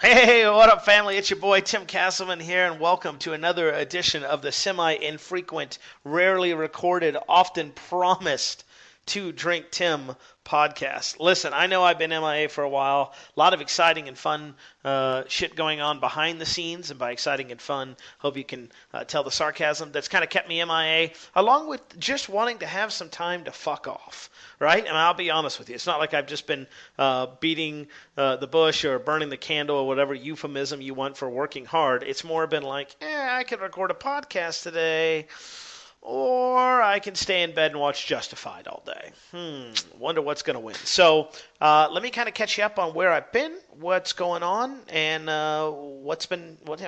Hey, what up, family? It's your boy Tim Castleman here, and welcome to another edition of the semi-infrequent, rarely recorded, often promised to Drink Tim podcast. Listen, I know I've been MIA for a while. A lot of exciting and fun shit going on behind the scenes, and by exciting and fun, hope you can tell the sarcasm that's kind of kept me MIA, along with just wanting to have some time to fuck off, right? And I'll be honest with you, it's not like I've just been beating the bush or burning the candle or whatever euphemism you want for working hard. It's more been like, I could record a podcast today, or I can stay in bed and watch Justified all day. Wonder what's going to win. So let me kind of catch you up on where I've been, what's going on, and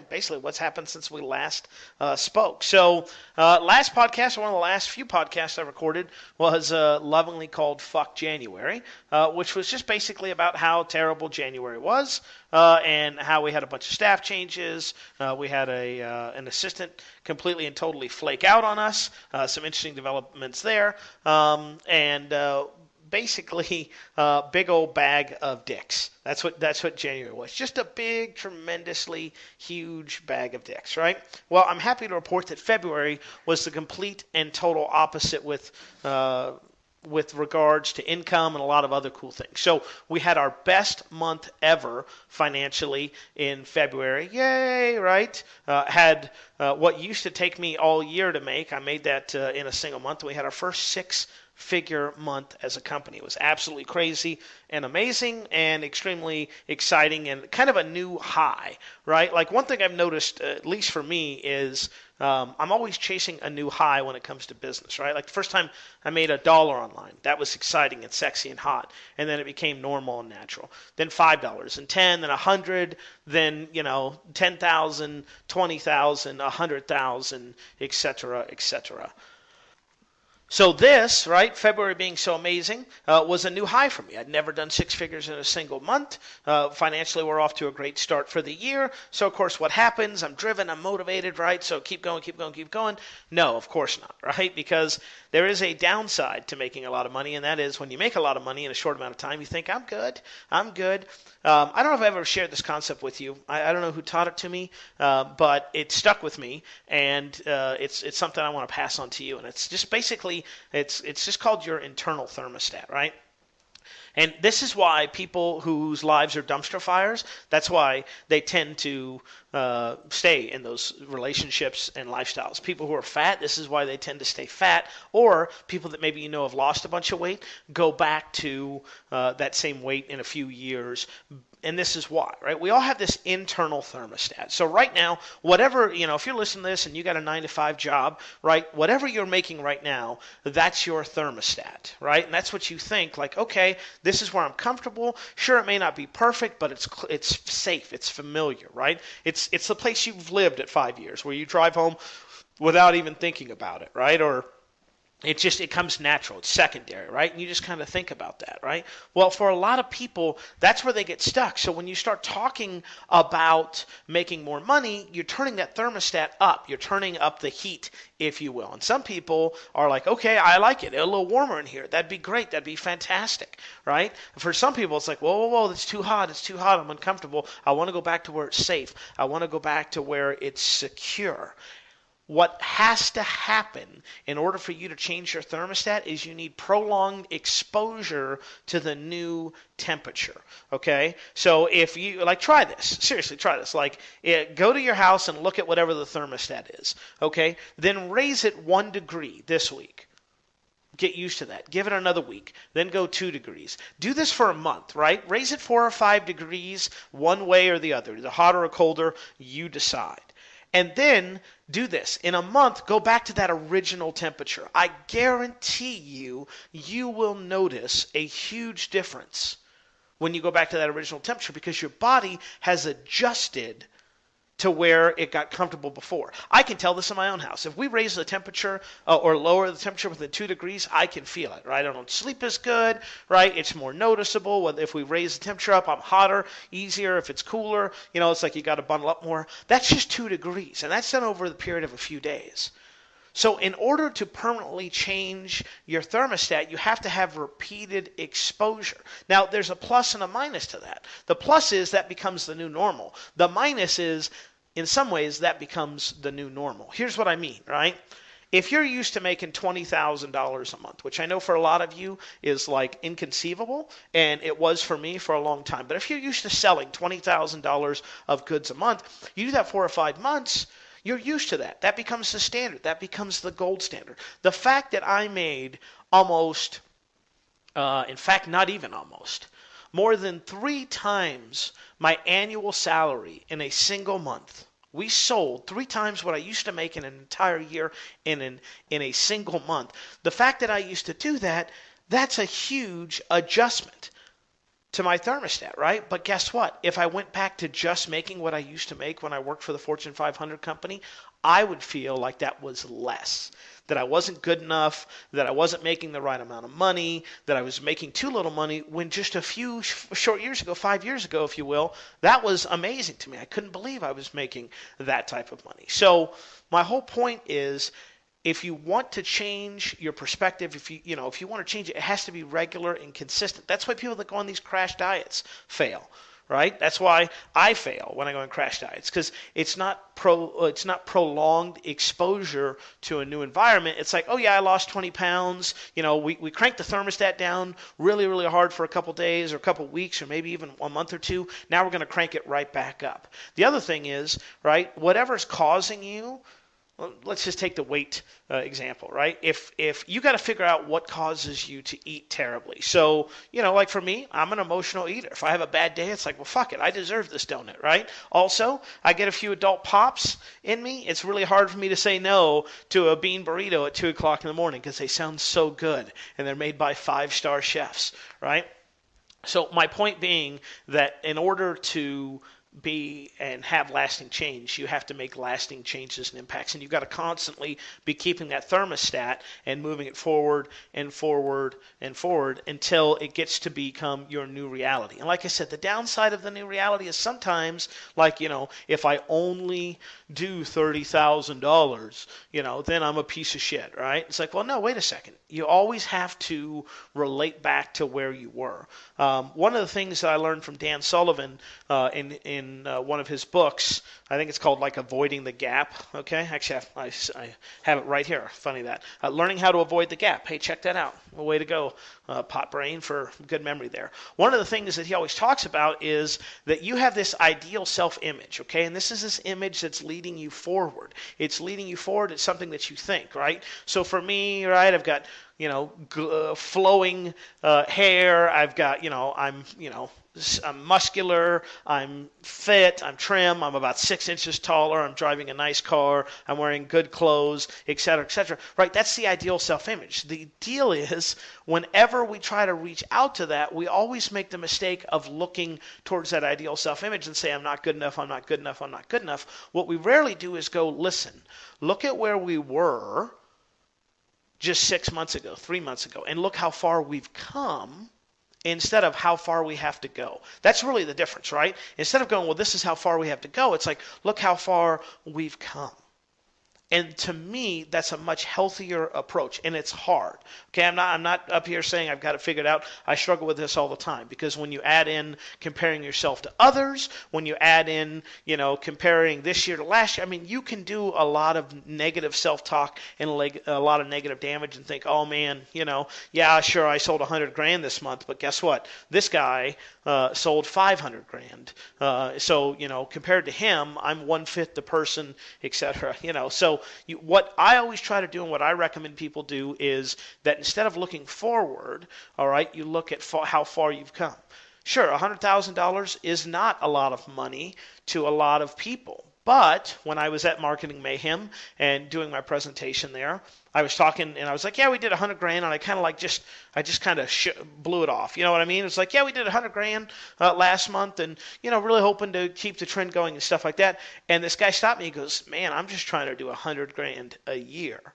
basically what's happened since we last spoke. So last podcast, one of the last few podcasts I recorded, was lovingly called Fuck January, which was just basically about how terrible January was, and how we had a bunch of staff changes. We had an assistant completely and totally flake out on us. Some interesting developments there, and basically big old bag of dicks. That's what January was. Just a big, tremendously huge bag of dicks, right? Well, I'm happy to report that February was the complete and total opposite with regards to income and a lot of other cool things. So we had our best month ever financially in February. Yay, right? Had what used to take me all year to make. I made that in a single month. We had our first six-figure month as a company. It was absolutely crazy and amazing and extremely exciting and kind of a new high, right? Like one thing I've noticed, at least for me, is I'm always chasing a new high when it comes to business, right? Like the first time I made $1 online, that was exciting and sexy and hot, and then it became normal and natural. Then $5, and 10, then 100, then 10,000, 20,000, 100,000, etc., etc. So this, right, February being so amazing, was a new high for me. I'd never done six figures in a single month. Financially, we're off to a great start for the year. So, of course, what happens? I'm driven, I'm motivated, right? So keep going, keep going, keep going. No, of course not, right? Because there is a downside to making a lot of money, and that is when you make a lot of money in a short amount of time, you think, I'm good, I'm good. I don't know if I've ever shared this concept with you. I don't know who taught it to me, but it stuck with me, and it's something I want to pass on to you. And it's just basically, it's just called your internal thermostat, right? And this is why people whose lives are dumpster fires, that's why they tend to stay in those relationships and lifestyles. People who are fat, this is why they tend to stay fat. Or people that maybe have lost a bunch of weight, go back to that same weight in a few years. And this is why, right? We all have this internal thermostat. So right now, whatever, if you're listening to this and you got a 9-to-5 job, right, whatever you're making right now, that's your thermostat, right? And that's what you think, like, okay, this is where I'm comfortable. Sure, it may not be perfect, but it's safe, it's familiar, right? It's the place you've lived at 5 years, where you drive home without even thinking about it, right? Or it comes natural. It's secondary, right? And you just kind of think about that, right? Well, for a lot of people, that's where they get stuck. So when you start talking about making more money, you're turning that thermostat up. You're turning up the heat, if you will. And some people are like, okay, I like it. A little warmer in here. That'd be great. That'd be fantastic, right? For some people, it's like, whoa, that's too hot. It's too hot. I'm uncomfortable. I want to go back to where it's safe. I want to go back to where it's secure. What has to happen in order for you to change your thermostat is you need prolonged exposure to the new temperature, okay? So if you, try this. Seriously, try this. Go to your house and look at whatever the thermostat is, okay? Then raise it 1 degree this week. Get used to that. Give it another week. Then go 2 degrees. Do this for a month, right? Raise it 4 or 5 degrees one way or the other. Either hotter or colder, you decide. And then do this. In a month, go back to that original temperature. I guarantee you will notice a huge difference when you go back to that original temperature because your body has adjusted to where it got comfortable before. I can tell this in my own house. If we raise the temperature or lower the temperature within 2 degrees, I can feel it, right? I don't sleep as good, right? It's more noticeable. If we raise the temperature up, I'm hotter, easier. If it's cooler, it's like you got to bundle up more. That's just 2 degrees, and that's done over the period of a few days. So in order to permanently change your thermostat, you have to have repeated exposure. Now, there's a plus and a minus to that. The plus is that becomes the new normal. The minus is, in some ways, that becomes the new normal. Here's what I mean, right? If you're used to making $20,000 a month, which I know for a lot of you is like inconceivable, and it was for me for a long time. But if you're used to selling $20,000 of goods a month, you do that 4 or 5 months, you're used to that. That becomes the standard. That becomes the gold standard. The fact that I made almost, in fact, not even almost, more than 3 times my annual salary in a single month. We sold 3 times what I used to make in an entire year in a single month. The fact that I used to do that, that's a huge adjustment to my thermostat, right? But guess what? If I went back to just making what I used to make when I worked for the Fortune 500 company, I would feel like that was less, that I wasn't good enough, that I wasn't making the right amount of money, that I was making too little money, when just a few short years ago, 5 years ago, if you will, that was amazing to me. I couldn't believe I was making that type of money. So my whole point is, if you want to change your perspective, if you want to change it, it has to be regular and consistent. That's why people that go on these crash diets fail, right? That's why I fail when I go on crash diets, because it's not prolonged exposure to a new environment. It's like, oh yeah, I lost 20 pounds. We cranked the thermostat down really, really hard for a couple days or a couple weeks or maybe even a month or two. Now we're going to crank it right back up. The other thing is, right, whatever's causing you, let's just take the weight example, right? If you got to figure out what causes you to eat terribly. So, like for me, I'm an emotional eater. If I have a bad day, it's like, well, fuck it. I deserve this donut, right? Also, I get a few adult pops in me. It's really hard for me to say no to a bean burrito at 2 o'clock in the morning because they sound so good and they're made by 5-star chefs, right? So my point being that in order to be and have lasting change, you have to make lasting changes and impacts, and you've got to constantly be keeping that thermostat and moving it forward and forward and forward until it gets to become your new reality. And like I said, the downside of the new reality is sometimes, like, if I only do $30,000, then I'm a piece of shit, right? It's like, well, no, wait a second. You always have to relate back to where you were. One of the things that I learned from Dan Sullivan in one of his books, I think it's called like Avoiding the Gap. Okay, actually I have it right here. Funny that. Learning how to avoid the gap. Hey, check that out. Well, way to go, Pot Brain, for good memory there. One of the things that he always talks about is that you have this ideal self-image. Okay, and this is this image that's leading you forward. It's leading you forward. It's something that you think, right? So for me, right, I've got flowing hair. I've got, I'm muscular, I'm fit, I'm trim, I'm about 6 inches taller, I'm driving a nice car, I'm wearing good clothes, etc., etc. Right? That's the ideal self-image. The deal is, whenever we try to reach out to that, we always make the mistake of looking towards that ideal self-image and say, I'm not good enough, I'm not good enough, I'm not good enough. What we rarely do is go, listen, look at where we were just 6 months ago, 3 months ago, and look how far we've come instead of how far we have to go. That's really the difference, right? Instead of going, well, this is how far we have to go, it's like, look how far we've come. And to me, that's a much healthier approach, and it's hard. Okay, I'm not up here saying I've got it figured out. I struggle with this all the time, because when you add in comparing yourself to others, when you add in, comparing this year to last year, I mean, you can do a lot of negative self-talk and a lot of negative damage and think, oh man, yeah, sure, I sold $100,000 this month, but guess what? This guy sold $500,000. So, compared to him, I'm 1/5 the person, etc. So what I always try to do, and what I recommend people do, is that instead of looking forward, all right, you look at how far you've come. Sure, $100,000 is not a lot of money to a lot of people. But when I was at Marketing Mayhem and doing my presentation there, I was talking and I was like, yeah, we did $100,000, and I kind of I just kind of blew it off. You know what I mean? It's like, yeah, we did $100,000 last month, and really hoping to keep the trend going and stuff like that. And this guy stopped me. He goes, man, I'm just trying to do $100,000 a year.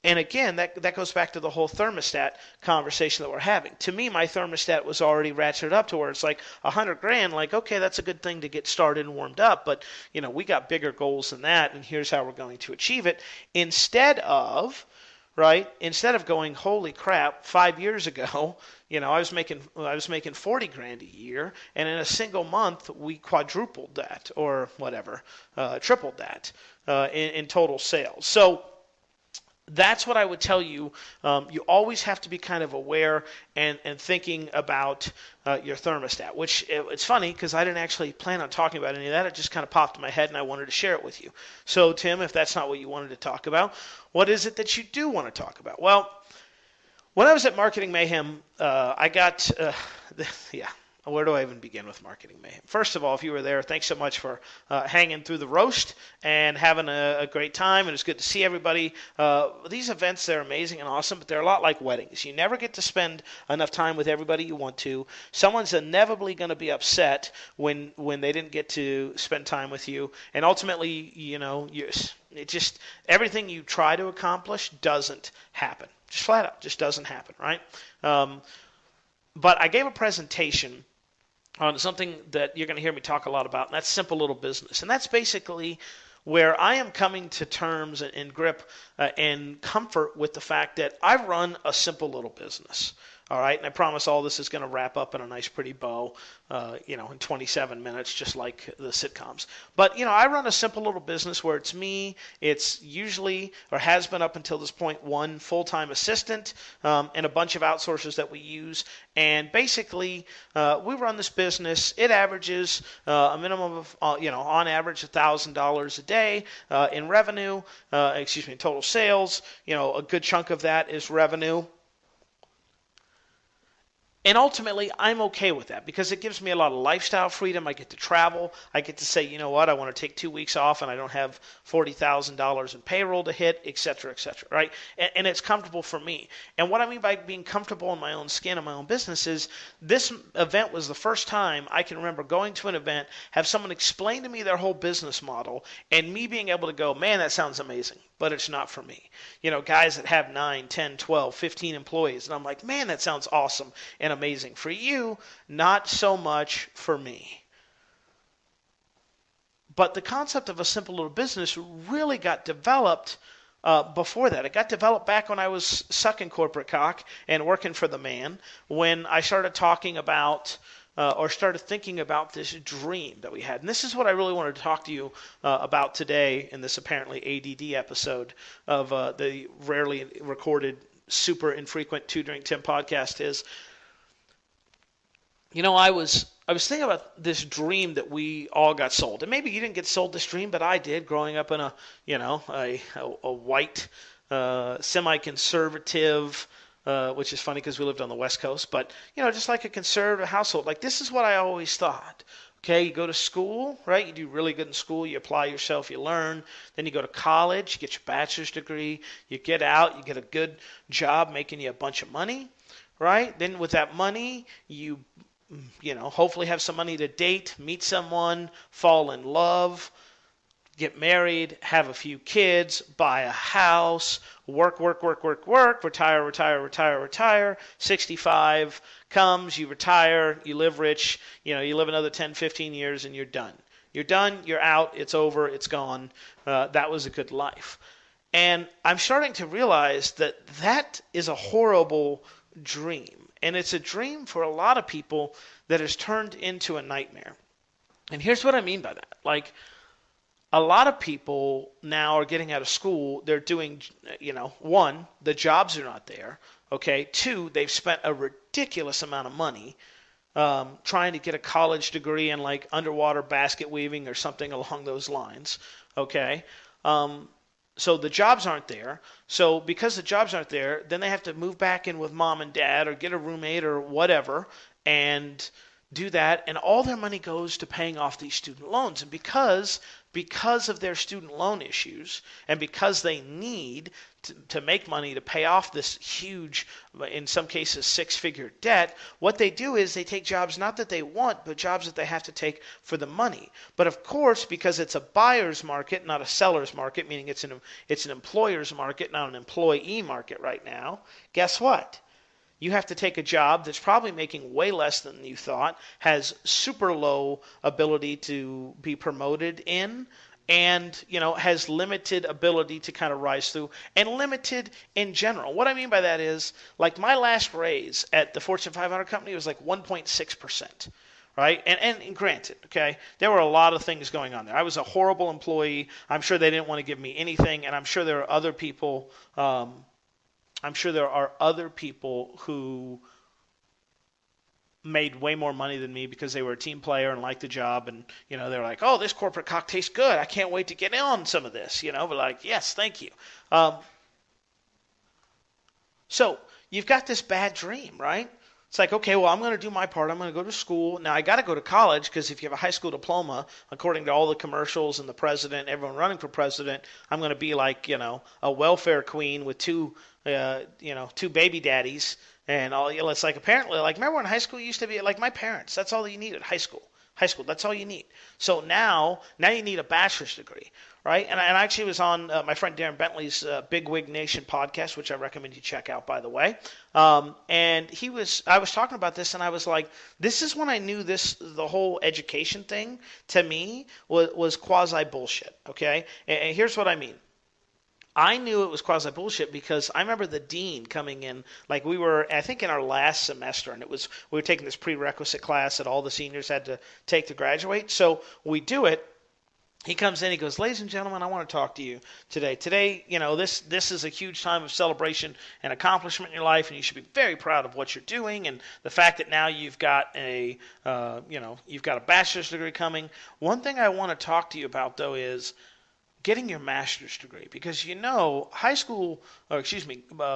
And again, that goes back to the whole thermostat conversation that we're having. To me, my thermostat was already ratcheted up to where it's like 100 grand. Like, okay, that's a good thing to get started and warmed up, but we got bigger goals than that, and here's how we're going to achieve it. Instead of going, holy crap, 5 years ago, I was making 40 grand a year, and in a single month we quadrupled that, or whatever, tripled that in total sales. So that's what I would tell you. You always have to be kind of aware and thinking about your thermostat, which it's funny because I didn't actually plan on talking about any of that. It just kind of popped in my head and I wanted to share it with you. So, Tim, if that's not what you wanted to talk about, what is it that you do want to talk about? Well, when I was at Marketing Mayhem, I got, where do I even begin with Marketing Mayhem? First of all, if you were there, thanks so much for hanging through the roast and having a great time. And it's good to see everybody. These events, they're amazing and awesome, but they're a lot like weddings. You never get to spend enough time with everybody you want to. Someone's inevitably going to be upset when they didn't get to spend time with you. And ultimately, everything you try to accomplish doesn't happen. Just flat out, just doesn't happen, right? But I gave a presentation on something that you're going to hear me talk a lot about, and that's simple little business. And that's basically where I am coming to terms and grip and comfort with the fact that I run a simple little business. All right, and I promise all this is going to wrap up in a nice, pretty bow, in 27 minutes, just like the sitcoms. But, I run a simple little business where it's me. It's usually, or has been up until this point, one full-time assistant and a bunch of outsourcers that we use. And basically, we run this business. It averages a minimum of, on average, $1,000 a day in revenue, in total sales. A good chunk of that is revenue. And ultimately, I'm okay with that because it gives me a lot of lifestyle freedom. I get to travel. I get to say, you know what, I want to take 2 weeks off and I don't have $40,000 in payroll to hit, et cetera, right? And it's comfortable for me. And what I mean by being comfortable in my own skin and my own business is this event was the first time I can remember going to an event, have someone explain to me their whole business model, and me being able to go, man, that sounds amazing, but it's not for me. Guys that have 9, 10, 12, 15 employees, and I'm like, man, that sounds awesome and amazing for you, not so much for me. But the concept of a simple little business really got developed before that. It got developed back when I was sucking corporate cock and working for the man, when I started talking about or started thinking about this dream that we had. And this is what I really wanted to talk to you about today in this apparently ADD episode of the rarely recorded, super infrequent Two Drink Tim podcast is, I was thinking about this dream that we all got sold. And maybe you didn't get sold this dream, but I did, growing up in a white, semi-conservative, which is funny because we lived on the West Coast, but, just like a conservative household. Like, this is what I always thought. Okay, you go to school, right? You do really good in school. You apply yourself, you learn. Then you go to college, you get your bachelor's degree. You get out, you get a good job making you a bunch of money, right? Then with that money, you hopefully have some money to date, meet someone, fall in love, get married, have a few kids, buy a house, work, retire. 65 comes, you retire, you live rich, you live another 10, 15 years and you're done. You're done, you're out, it's over, it's gone. That was a good life. And I'm starting to realize that is a horrible dream. And it's a dream for a lot of people that has turned into a nightmare. And here's what I mean by that. Like, a lot of people now are getting out of school. They're doing, one, the jobs are not there. Okay. Two, they've spent a ridiculous amount of money trying to get a college degree in like underwater basket weaving or something along those lines. Okay. So the jobs aren't there. So because the jobs aren't there, then they have to move back in with mom and dad or get a roommate or whatever and do that, and all their money goes to paying off these student loans. And because of their student loan issues, and because they need to make money to pay off this huge, in some cases, six-figure debt, what they do is they take jobs not that they want, but jobs that they have to take for the money. But of course, because it's a buyer's market, not a seller's market, meaning it's an employer's market, not an employee market right now, guess what? You have to take a job that's probably making way less than you thought, has super low ability to be promoted in, and has limited ability to kind of rise through, and limited in general. What I mean by that is, like, my last raise at the Fortune 500 company was like 1.6%. Right? And granted, okay, there were a lot of things going on there. I was a horrible employee. I'm sure they didn't want to give me anything, and I'm sure there are other people who made way more money than me because they were a team player and liked the job, and they were like, "Oh, this corporate cock tastes good. I can't wait to get in on some of this." But like, yes, thank you. So you've got this bad dream, right? It's like, okay, well, I'm going to do my part. I'm going to go to school. Now, I got to go to college because if you have a high school diploma, according to all the commercials and the president, everyone running for president, I'm going to be like, a welfare queen with two baby daddies. And all, it's like, apparently, like, remember when high school used to be, like, my parents, that's all you needed, high school. High school, that's all you need. So now you need a bachelor's degree, right? And I actually was on my friend Darren Bentley's Big Wig Nation podcast, which I recommend you check out, by the way. And I was talking about this, and I was like, this is when I knew the whole education thing, to me, was quasi bullshit, okay? And here's what I mean. I knew it was quasi bullshit because I remember the dean coming in, like we were, I think, in our last semester, and we were taking this prerequisite class that all the seniors had to take to graduate. So we do it. He comes in, he goes, "Ladies and gentlemen, I want to talk to you today. Today, this is a huge time of celebration and accomplishment in your life, and you should be very proud of what you're doing, and the fact that now you've got a bachelor's degree coming. One thing I want to talk to you about, though, is getting your master's degree, because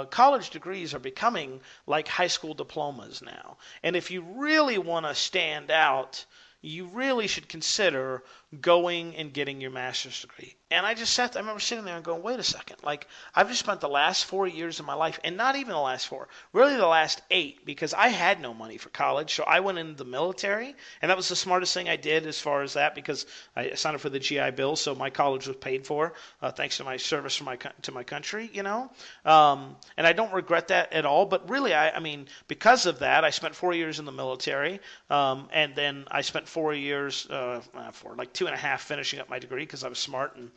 college degrees are becoming like high school diplomas now. And if you really want to stand out, you really should consider going and getting your master's degree." And I remember sitting there and going, wait a second, like, I've just spent the last 4 years of my life, and not even the last 4, really the last 8, because I had no money for college, so I went into the military, and that was the smartest thing I did as far as that, because I signed up for the GI Bill, so my college was paid for, thanks to my service to my country, and I don't regret that at all, but really, I mean, because of that, I spent 4 years in the military, and then I spent 4 years, like 2.5 finishing up my degree, because I was smart and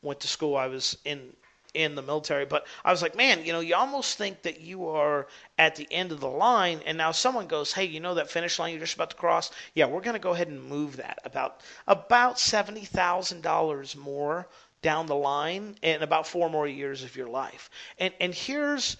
went to school. I was in the military, but I was like, man, you almost think that you are at the end of the line, and now someone goes, "Hey, that finish line you're just about to cross? Yeah, we're going to go ahead and move that about $70,000 more down the line in about 4 more years of your life." And here's,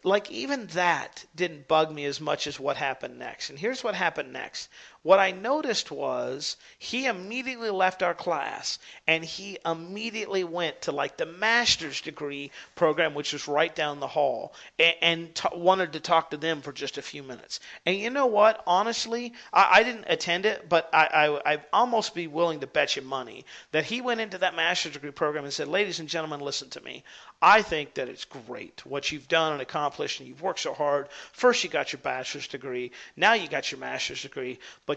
like, even that didn't bug me as much as what happened next. And here's what happened next. What I noticed was he immediately left our class, and he immediately went to, like, the master's degree program, which was right down the hall, and wanted to talk to them for just a few minutes. And you know what? Honestly, I didn't attend it, but I'd almost be willing to bet you money that he went into that master's degree program and said, "Ladies and gentlemen, listen to me. I think that it's great what you've done and accomplished, and you've worked so hard. First you got your bachelor's degree, now you got your master's degree, but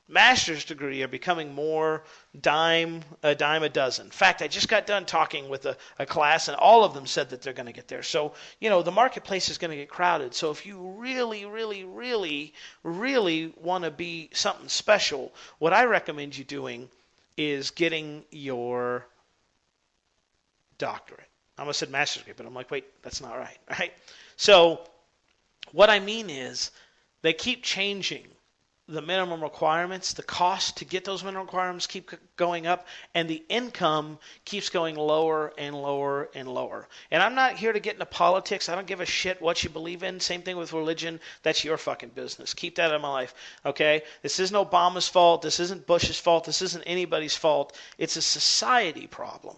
master's degree are becoming more a dime a dozen. In fact, I just got done talking with a class, and all of them said that they're going to get there. So, the marketplace is going to get crowded. So if you really, really, really, really want to be something special, what I recommend you doing is getting your doctorate." I almost said master's degree, but I'm like, wait, that's not right, right? So what I mean is they keep changing the minimum requirements. The cost to get those minimum requirements keep going up, and the income keeps going lower and lower and lower. And I'm not here to get into politics. I don't give a shit what you believe in. Same thing with religion. That's your fucking business. Keep that out of my life, okay? This isn't Obama's fault. This isn't Bush's fault. This isn't anybody's fault. It's a society problem.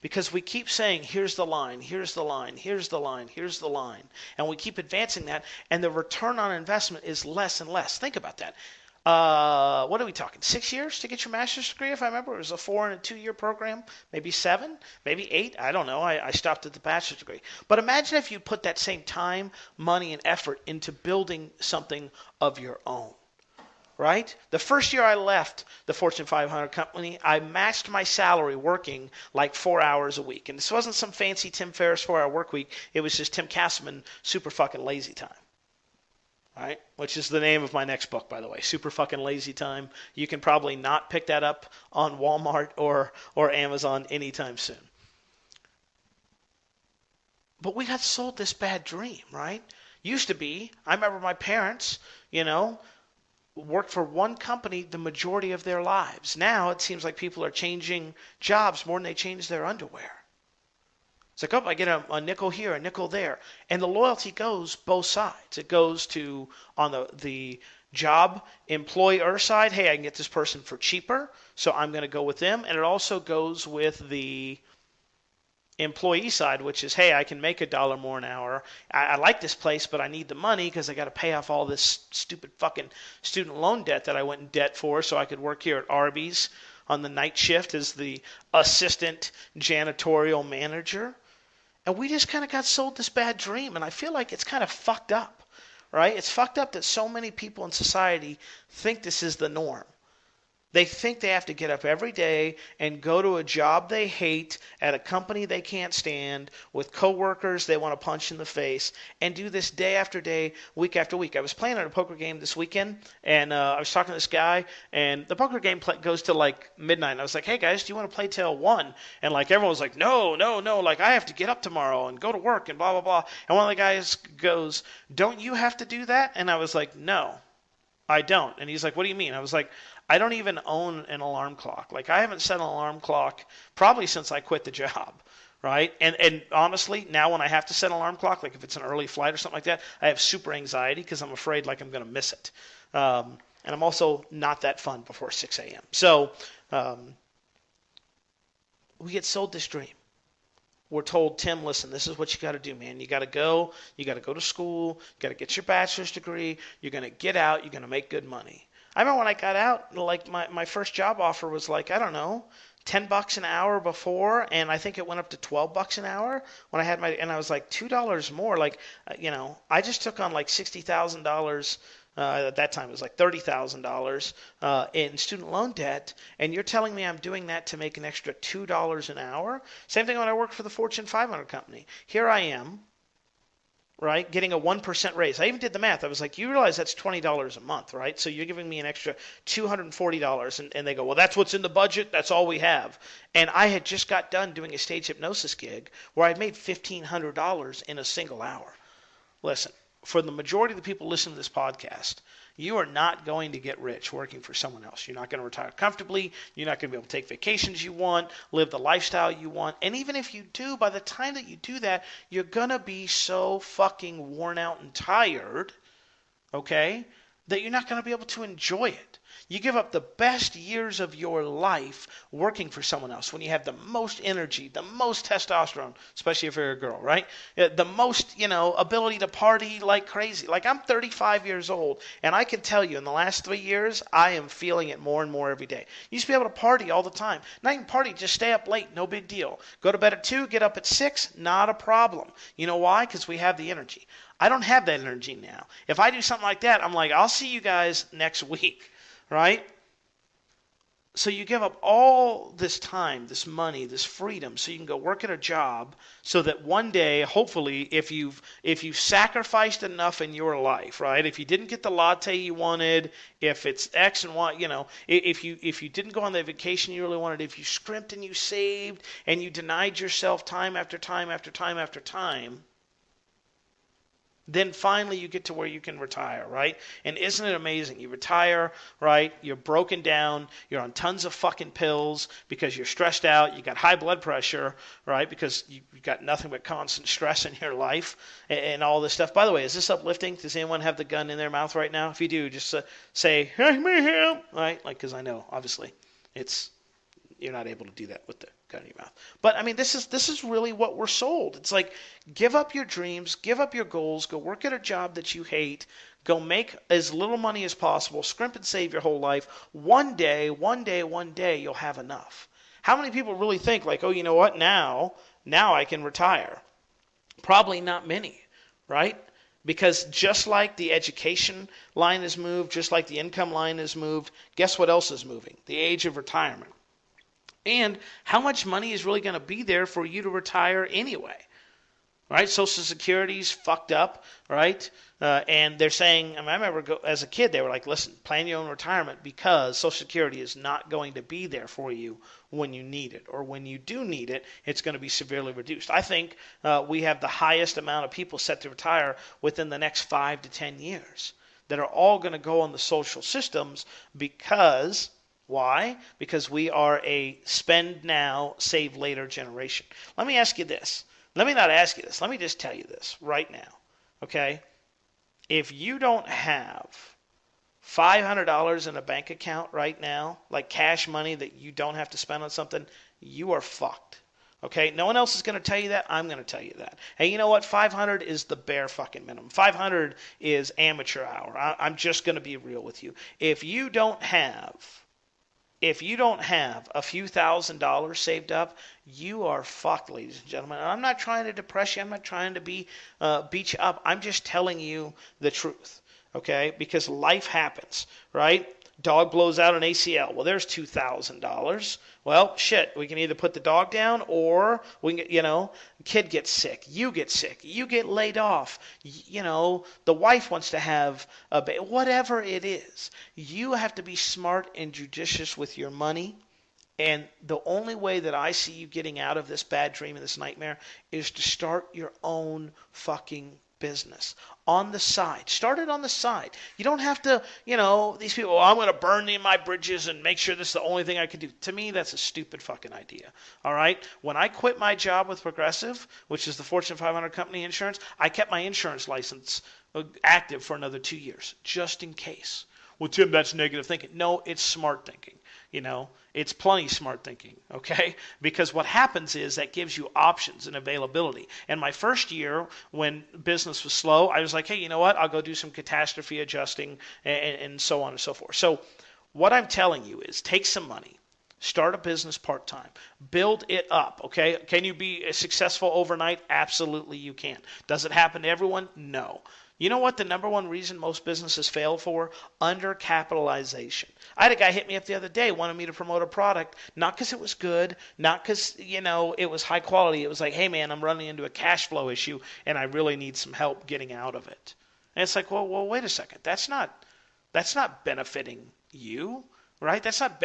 Because we keep saying, here's the line, here's the line, here's the line, here's the line. And we keep advancing that, and the return on investment is less and less. Think about that. What are we talking? 6 years to get your master's degree, if I remember? It was a 4 and a 2-year program, maybe 7, maybe 8. I don't know. I stopped at the bachelor's degree. But imagine if you put that same time, money, and effort into building something of your own. Right? The first year I left the Fortune 500 company, I matched my salary working like 4 hours a week. And this wasn't some fancy Tim Ferriss 4-hour work week. It was just Tim Castleman, Super Fucking Lazy Time. Right? Which is the name of my next book, by the way, Super Fucking Lazy Time. You can probably not pick that up on Walmart or Amazon anytime soon. But we got sold this bad dream, right? Used to be, I remember my parents, worked for one company the majority of their lives. Now it seems like people are changing jobs more than they change their underwear. It's like, oh, I get a nickel here, a nickel there. And the loyalty goes both sides. It goes to, on the job employer side, hey, I can get this person for cheaper, so I'm going to go with them. And it also goes with the employee side, which is, hey, I can make $1 more an hour. I like this place, but I need the money because I got to pay off all this stupid fucking student loan debt that I went in debt for so I could work here at Arby's on the night shift as the assistant janitorial manager. And we just kind of got sold this bad dream, and I feel like it's kind of fucked up, right? It's fucked up that so many people in society think this is the norm. They think they have to get up every day and go to a job they hate at a company they can't stand with coworkers they want to punch in the face and do this day after day, week after week. I was playing at a poker game this weekend, and I was talking to this guy, and the poker game goes to like midnight. And I was like, hey guys, do you want to play till 1? And like everyone was like, no, like I have to get up tomorrow and go to work and blah, blah, blah. And one of the guys goes, don't you have to do that? And I was like, no, I don't. And he's like, what do you mean? I was like, I don't even own an alarm clock. Like, I haven't set an alarm clock probably since I quit the job, right? And honestly, now when I have to set an alarm clock, like if it's an early flight or something like that, I have super anxiety because I'm afraid like I'm going to miss it. And I'm also not that fun before 6 a.m. So we get sold this dream. We're told, Tim, listen, this is what you got to do, man. You got to go to school, you got to get your bachelor's degree, you're going to get out, you're going to make good money. I remember when I got out, like my first job offer was like, I don't know, $10 an hour before, and I think it went up to $12 an hour when I had and I was like $2 more. Like, I just took on like $60,000. At that time, it was like $30,000 in student loan debt, and you're telling me I'm doing that to make an extra $2 an hour? Same thing when I worked for the Fortune 500 company. Here I am, right, getting a 1% raise. I even did the math. I was like, you realize that's $20 a month, right? So you're giving me an extra $240. And they go, well, that's what's in the budget. That's all we have. And I had just got done doing a stage hypnosis gig where I made $1,500 in a single hour. Listen, for the majority of the people listening to this podcast, you are not going to get rich working for someone else. You're not going to retire comfortably. You're not going to be able to take vacations you want, live the lifestyle you want. And even if you do, by the time that you do that, you're going to be so fucking worn out and tired, okay, that you're not going to be able to enjoy it. You give up the best years of your life working for someone else when you have the most energy, the most testosterone, especially if you're a girl, right? The most, ability to party like crazy. Like, I'm 35 years old, and I can tell you in the last 3 years, I am feeling it more and more every day. You used to be able to party all the time. Not even party, just stay up late, no big deal. Go to bed at 2, get up at 6, not a problem. You know why? Because we have the energy. I don't have that energy now. If I do something like that, I'm like, I'll see you guys next week. Right? So you give up all this time, this money, this freedom, so you can go work at a job so that one day, hopefully, if you've sacrificed enough in your life, right? If you didn't get the latte you wanted, if it's X and Y, if you didn't go on the vacation you really wanted, if you scrimped and you saved and you denied yourself time after time after time after time, then finally you get to where you can retire, right? And isn't it amazing? You retire, right? You're broken down. You're on tons of fucking pills because you're stressed out. You got high blood pressure, right? Because you've got nothing but constant stress in your life and all this stuff. By the way, is this uplifting? Does anyone have the gun in their mouth right now? If you do, just say, hey, me help, right? Like, because I know, obviously, it's you're not able to do that with the gun in your mouth. But I mean, this is really what we're sold. It's like, give up your dreams, give up your goals, go work at a job that you hate, go make as little money as possible, scrimp and save your whole life. One day, you'll have enough. How many people really think like, oh, you know what, now I can retire? Probably not many, right? Because just like the education line has moved, just like the income line has moved, guess what else is moving? The age of retirement. And how much money is really going to be there for you to retire anyway? Right? Social Security's fucked up, right? And they're saying, I remember as a kid, they were like, listen, plan your own retirement because Social Security is not going to be there for you when you need it. Or when you do need it, it's going to be severely reduced. I think we have the highest amount of people set to retire within the next 5 to 10 years that are all going to go on the social systems because... Why? Because we are a spend now, save later generation. Let me ask you this. Let me not ask you this. Let me just tell you this right now. Okay? If you don't have $500 in a bank account right now, like cash money that you don't have to spend on something, you are fucked. Okay? No one else is going to tell you that. I'm going to tell you that. Hey, you know what? 500 is the bare fucking minimum. 500 is amateur hour. I'm just going to be real with you. If you don't have a few $1,000s saved up, you are fucked, ladies and gentlemen. And I'm not trying to depress you. I'm not trying to beat you up. I'm just telling you the truth, okay? Because life happens, right? Dog blows out an ACL. Well, there's $2,000. Well, shit, we can either put the dog down or we can, kid gets sick, you get laid off, the wife wants to have a baby, whatever it is. You have to be smart and judicious with your money. And the only way that I see you getting out of this bad dream and this nightmare is to start your own fucking business on the side. Start it on the side. You don't have to, these people, I'm going to burn my bridges and make sure this is the only thing I can do. To me, that's a stupid fucking idea. All right? When I quit my job with Progressive, which is the Fortune 500 company insurance, I kept my insurance license active for another 2 years, just in case. Well, Tim, that's negative thinking. No, it's smart thinking. It's plenty smart thinking, okay? Because what happens is that gives you options and availability. And my first year, when business was slow, I was like, hey, you know what? I'll go do some catastrophe adjusting and so on and so forth. So what I'm telling you is take some money, start a business part-time, build it up, okay? Can you be successful overnight? Absolutely you can. Does it happen to everyone? No. You know what the number one reason most businesses fail for? Undercapitalization. I had a guy hit me up the other day, wanted me to promote a product, not because it was good, not because, it was high quality. It was like, hey, man, I'm running into a cash flow issue, and I really need some help getting out of it. And it's like, well, wait a second. That's not benefiting you, right? That's not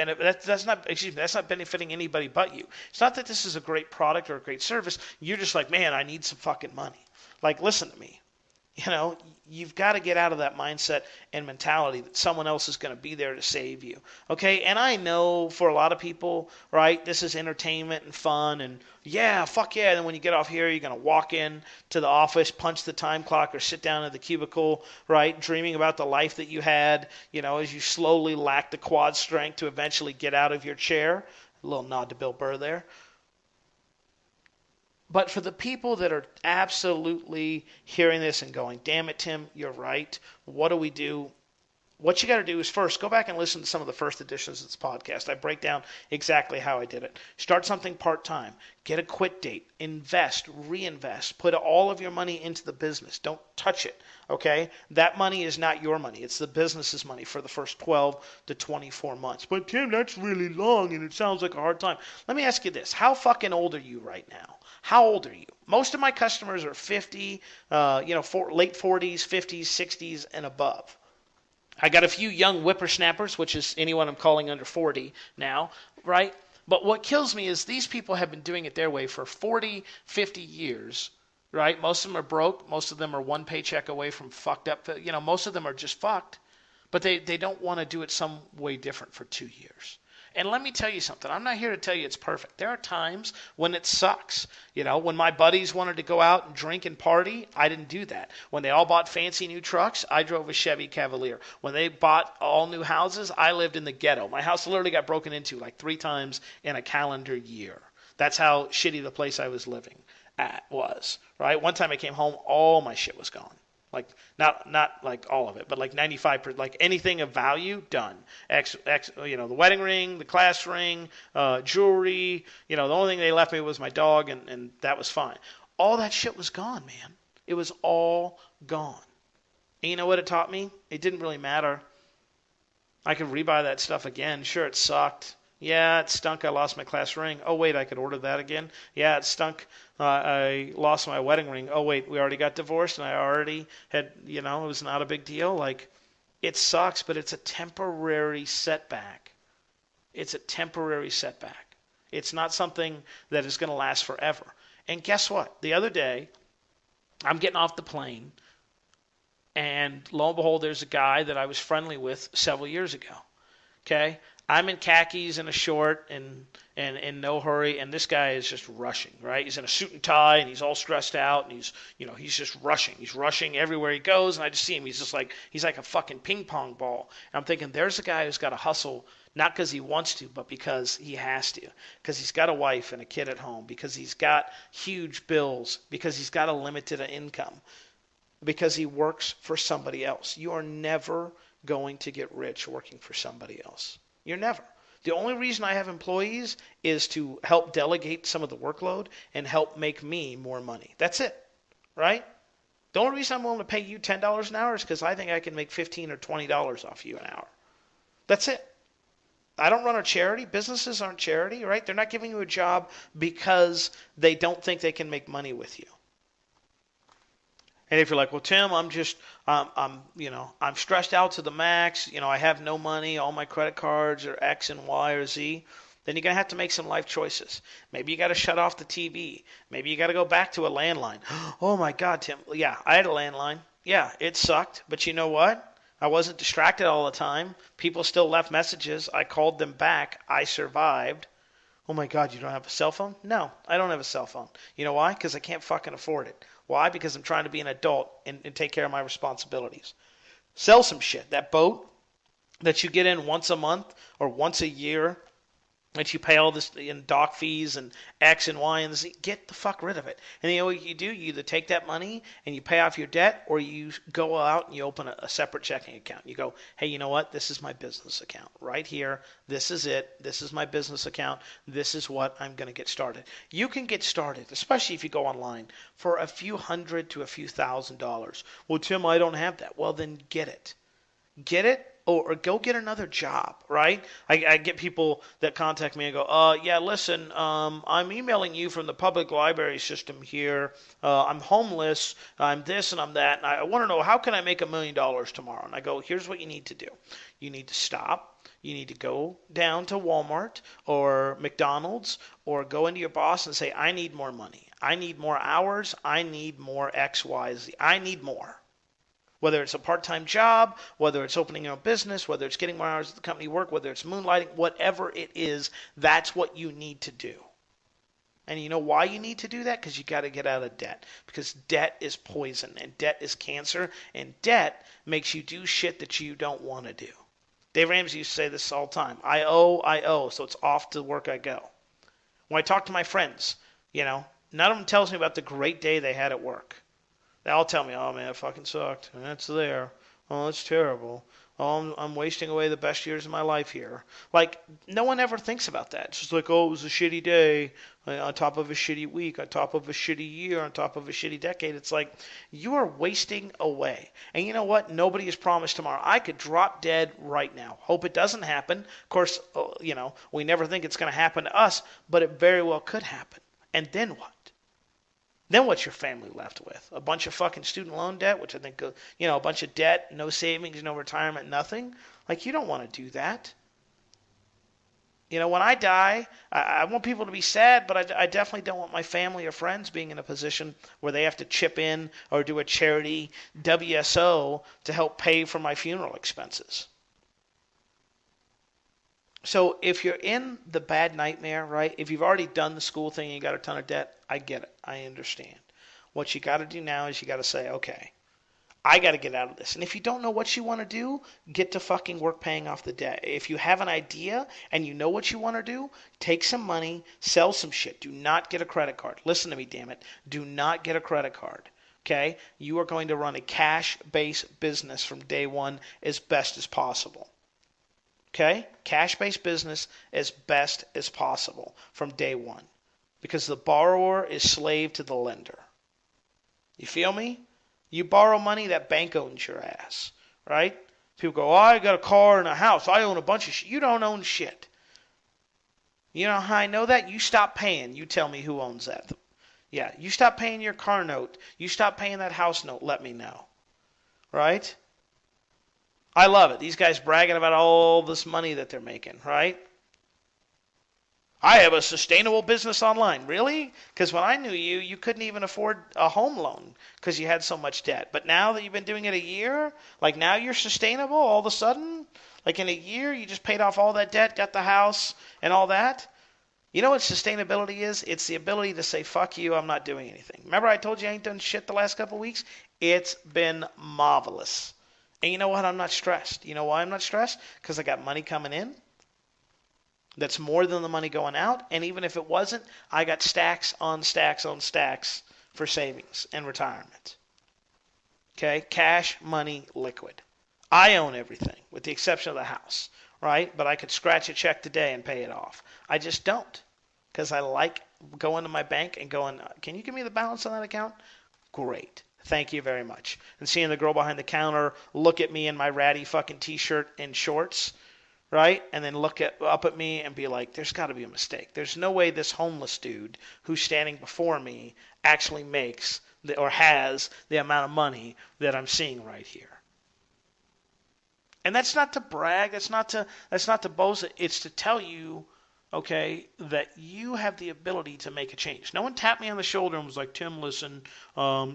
benefiting anybody but you. It's not that this is a great product or a great service. You're just like, man, I need some fucking money. Like, listen to me. You've got to get out of that mindset and mentality that someone else is going to be there to save you. Okay? And I know for a lot of people, right, this is entertainment and fun and yeah, fuck yeah. And then when you get off here, you're going to walk in to the office, punch the time clock or sit down at the cubicle, right, dreaming about the life that you had, as you slowly lack the quad strength to eventually get out of your chair. A little nod to Bill Burr there. But for the people that are absolutely hearing this and going, damn it, Tim, you're right. What do we do? What you got to do is first go back and listen to some of the first editions of this podcast. I break down exactly how I did it. Start something part-time. Get a quit date. Invest. Reinvest. Put all of your money into the business. Don't touch it, okay? That money is not your money. It's the business's money for the first 12 to 24 months. But, Tim, that's really long, and it sounds like a hard time. Let me ask you this. How fucking old are you right now? How old are you? Most of my customers are 50, late 40s, 50s, 60s, and above. I got a few young whippersnappers, which is anyone I'm calling under 40 now, right? But what kills me is these people have been doing it their way for 40, 50 years, right? Most of them are broke. Most of them are one paycheck away from fucked up. Most of them are just fucked. But they don't want to do it some way different for 2 years. And let me tell you something. I'm not here to tell you it's perfect. There are times when it sucks. When my buddies wanted to go out and drink and party, I didn't do that. When they all bought fancy new trucks, I drove a Chevy Cavalier. When they bought all new houses, I lived in the ghetto. My house literally got broken into like 3 times in a calendar year. That's how shitty the place I was living at was, right? One time I came home, all my shit was gone. Like not like all of it, but like 95%, like anything of value, done. The wedding ring, the class ring, jewelry. The only thing they left me was my dog, and that was fine. All that shit was gone, man. It was all gone. And you know what it taught me? It didn't really matter. I could rebuy that stuff again. Sure, it sucked. Yeah, it stunk. I lost my class ring. Oh, wait, I could order that again. Yeah, it stunk. I lost my wedding ring. Oh, wait, we already got divorced and I already had, it was not a big deal. Like, it sucks, but it's a temporary setback. It's a temporary setback. It's not something that is going to last forever. And guess what? The other day, I'm getting off the plane, and lo and behold, there's a guy that I was friendly with several years ago. Okay? I'm in khakis and a short and in no hurry, and this guy is just rushing, right? He's in a suit and tie, and he's all stressed out, and he's just rushing. He's rushing everywhere he goes, and I just see him. He's like a fucking ping pong ball. And I'm thinking, there's a guy who's got to hustle, not because he wants to, but because he has to, because he's got a wife and a kid at home, because he's got huge bills, because he's got a limited income, because he works for somebody else. You are never going to get rich working for somebody else. You're never. The only reason I have employees is to help delegate some of the workload and help make me more money. That's it, right? The only reason I'm willing to pay you $10 an hour is because I think I can make $15 or $20 off you an hour. That's it. I don't run a charity. Businesses aren't charity, right? They're not giving you a job because they don't think they can make money with you. And if you're like, well, Tim, I'm stressed out to the max. I have no money. All my credit cards are X and Y or Z. Then you're going to have to make some life choices. Maybe you got to shut off the TV. Maybe you got to go back to a landline. Oh my God, Tim. Yeah, I had a landline. Yeah, it sucked. But you know what? I wasn't distracted all the time. People still left messages. I called them back. I survived. Oh my God, you don't have a cell phone? No, I don't have a cell phone. You know why? Because I can't fucking afford it. Why? Because I'm trying to be an adult and take care of my responsibilities. Sell some shit. That boat that you get in once a month or once a year, that you pay all this in dock fees and X and Y and Z, get the fuck rid of it. And you know what you do? You either take that money and you pay off your debt, or you go out and you open a separate checking account. You go, hey, you know what? This is my business account right here. This is it. This is my business account. This is what I'm going to get started. You can get started, especially if you go online, for a few $100 to a few $1,000s. Well, Tim, I don't have that. Well, then get it. Get it. Or go get another job, right? I get people that contact me and go, yeah, listen, I'm emailing you from the public library system here. I'm homeless. I'm this and I'm that. And I want to know, how can I make $1 million tomorrow? And I go, here's what you need to do. You need to stop. You need to go down to Walmart or McDonald's or go into your boss and say, I need more money. I need more hours. I need more X, Y, Z. I need more. Whether it's a part-time job, whether it's opening your own business, whether it's getting more hours at the company work, whether it's moonlighting, whatever it is, that's what you need to do. And you know why you need to do that? Because you got to get out of debt. Because debt is poison, and debt is cancer, and debt makes you do shit that you don't want to do. Dave Ramsey used to say this all the time. I owe, so it's off to work I go. When I talk to my friends, none of them tells me about the great day they had at work. They all tell me, oh man, it fucking sucked. And it's there. Oh, it's terrible. Oh, I'm wasting away the best years of my life here. Like, no one ever thinks about that. It's just like, oh, it was a shitty day on top of a shitty week, on top of a shitty year, on top of a shitty decade. It's like, you are wasting away. And you know what? Nobody is promised tomorrow. I could drop dead right now. Hope it doesn't happen. Of course, we never think it's going to happen to us, but it very well could happen. And then what? Then what's your family left with? A bunch of fucking student loan debt, which I think, a bunch of debt, no savings, no retirement, nothing. Like, you don't want to do that. When I die, I want people to be sad, but I definitely don't want my family or friends being in a position where they have to chip in or do a charity WSO to help pay for my funeral expenses. So if you're in the bad nightmare, right? If you've already done the school thing and you got a ton of debt, I get it. I understand. What you got to do now is you got to say, okay, I got to get out of this. And if you don't know what you want to do, get to fucking work paying off the debt. If you have an idea and you know what you want to do, take some money, sell some shit. Do not get a credit card. Listen to me, damn it. Do not get a credit card. Okay? You are going to run a cash-based business from day one as best as possible. Okay? Cash-based business as best as possible from day one. Because the borrower is slave to the lender. You feel me? You borrow money, that bank owns your ass. Right? People go, oh, I got a car and a house. I own a bunch of shit. You don't own shit. You know how I know that? You stop paying. You tell me who owns that. Yeah, you stop paying your car note. You stop paying that house note. Let me know. Right? I love it. These guys bragging about all this money that they're making, right? I have a sustainable business online. Really? Because when I knew you, you couldn't even afford a home loan because you had so much debt. But now that you've been doing it a year, like now you're sustainable all of a sudden? Like in a year, you just paid off all that debt, got the house and all that? You know what sustainability is? It's the ability to say, fuck you, I'm not doing anything. Remember I told you I ain't done shit the last couple of weeks? It's been marvelous. And you know what? I'm not stressed. You know why I'm not stressed? Because I got money coming in. That's more than the money going out. And even if it wasn't, I got stacks on stacks on stacks for savings and retirement. Okay? Cash, money, liquid. I own everything with the exception of the house, right? But I could scratch a check today and pay it off. I just don't because I like going to my bank and going, can you give me the balance on that account? Great. Thank you very much. And seeing the girl behind the counter look at me in my ratty fucking t-shirt and shorts, right? And then look up at me and be like, there's got to be a mistake. There's no way this homeless dude who's standing before me actually makes or has the amount of money that I'm seeing right here. And that's not to brag. That's not to boast. It's to tell you, okay, that you have the ability to make a change. No one tapped me on the shoulder and was like, Tim, listen,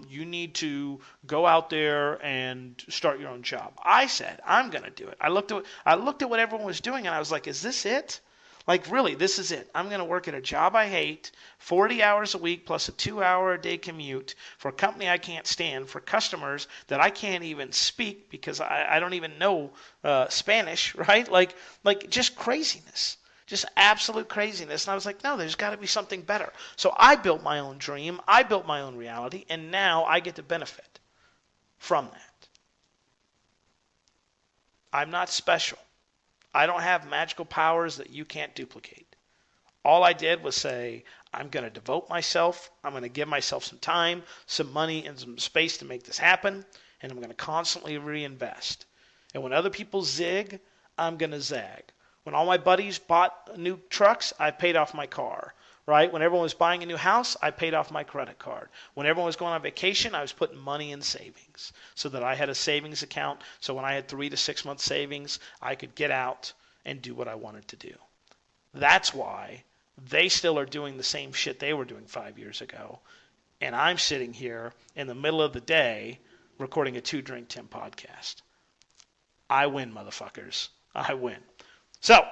you need to go out there and start your own job. I said, I'm going to do it. I looked at what everyone was doing and I was like, is this it? Like, really, this is it. I'm going to work at a job I hate, 40 hours a week plus a 2-hour-a-day commute for a company I can't stand, for customers that I can't even speak because I don't even know Spanish, right? Like just craziness. Just absolute craziness. And I was like, no, there's got to be something better. So I built my own dream. I built my own reality. And now I get to benefit from that. I'm not special. I don't have magical powers that you can't duplicate. All I did was say, I'm going to devote myself. I'm going to give myself some time, some money, and some space to make this happen. And I'm going to constantly reinvest. And when other people zig, I'm going to zag. When all my buddies bought new trucks, I paid off my car, right? When everyone was buying a new house, I paid off my credit card. When everyone was going on vacation, I was putting money in savings so that I had a savings account. So when I had 3 to 6 months savings, I could get out and do what I wanted to do. That's why they still are doing the same shit they were doing 5 years ago. And I'm sitting here in the middle of the day recording a 2 Drink Tim podcast. I win, motherfuckers. I win. So,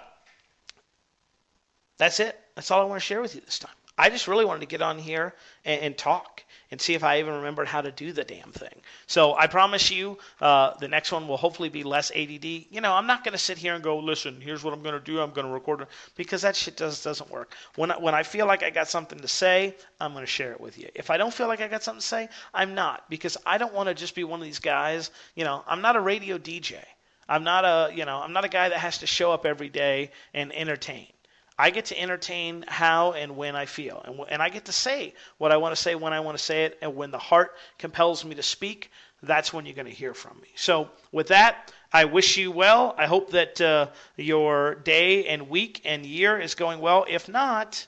that's it. That's all I want to share with you this time. I just really wanted to get on here and talk and see if I even remembered how to do the damn thing. So I promise you the next one will hopefully be less ADD. You know, I'm not going to sit here and go, listen, here's what I'm going to do. I'm going to record it. Because that shit doesn't work. When I feel like I got something to say, I'm going to share it with you. If I don't feel like I got something to say, I'm not. Because I don't want to just be one of these guys. You know, I'm not a radio DJ. I'm not a guy that has to show up every day and entertain. I get to entertain how and when I feel. And I get to say what I want to say when I want to say it. And when the heart compels me to speak, that's when you're going to hear from me. So with that, I wish you well. I hope that your day and week and year is going well. If not,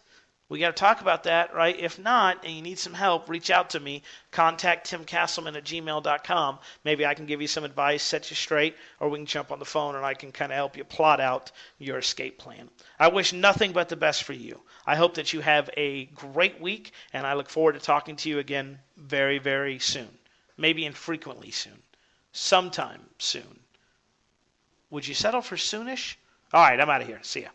we got to talk about that, right? If not, and you need some help, reach out to me. Contact timcastleman@gmail.com. Maybe I can give you some advice, set you straight, or we can jump on the phone and I can kind of help you plot out your escape plan. I wish nothing but the best for you. I hope that you have a great week, and I look forward to talking to you again very, very soon. Maybe infrequently soon. Sometime soon. Would you settle for soonish? All right, I'm out of here. See ya.